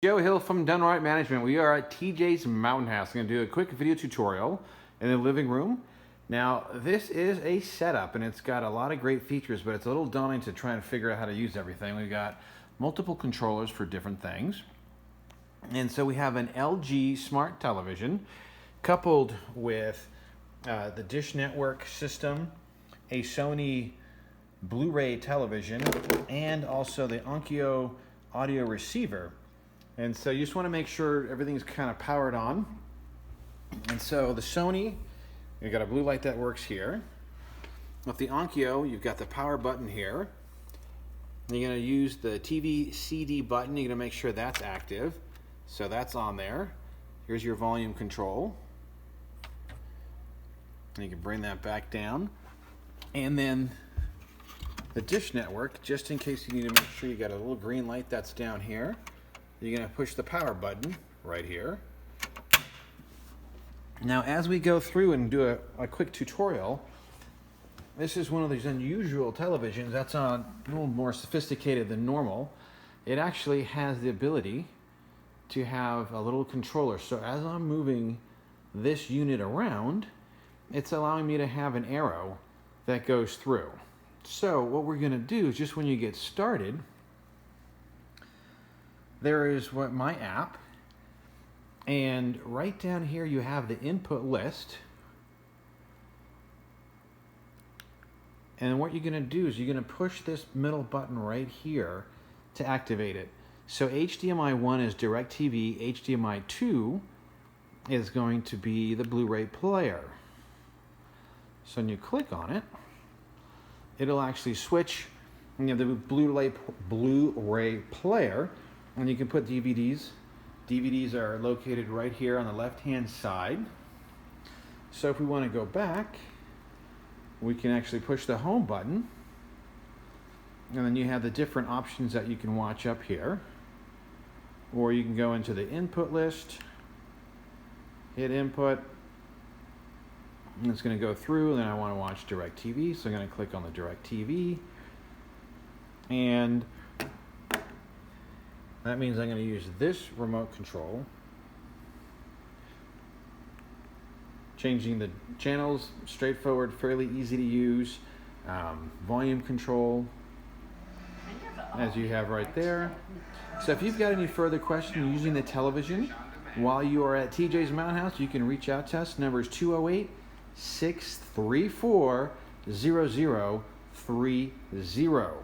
Joe Hill from DoneRight Management. We are at TJs Mountain Haus. I'm going to do a quick video tutorial in the living room. Now, this is a setup and it's got a lot of great features, but it's a little daunting to try and figure out how to use everything. We've got multiple controllers for different things. And so we have an LG smart television coupled with the Dish Network system, a Sony Blu-ray television, and also the Onkyo audio receiver. And so you just want to make sure everything's kind of powered on. And so the Sony, you've got a blue light that works here. With the Onkyo, you've got the power button here. You're going to use the TV CD button. You're going to make sure that's active. So that's on there. Here's your volume control. And you can bring that back down. And then the Dish Network, just in case you need to make sure you got a little green light that's down here. You're going to push the power button right here. Now, as we go through and do a quick tutorial, this is one of these unusual televisions that's a little more sophisticated than normal. It actually has the ability to have a little controller. So as I'm moving this unit around, it's allowing me to have an arrow that goes through. So what we're going to do is just when you get started, there is my app, and right down here you have the input list. And what you're going to do is you're going to push this middle button right here to activate it. So HDMI 1 is DirecTV, HDMI 2 is going to be the Blu-ray player. So when you click on it, it'll actually switch, the Blu-ray player. And you can put DVDs. DVDs are located right here on the left-hand side. So if we want to go back, we can actually push the home button. And then you have the different options that you can watch up here. Or you can go into the input list, hit input, and it's going to go through. And then I want to watch DirecTV, so I'm going to click on the DirecTV. And that means I'm going to use this remote control, changing the channels, straightforward, fairly easy to use. Volume control, as you have right there. So if you've got any further questions using the television while you are at TJs Mountain Haus, you can reach out to us. Number is 208-634-0030.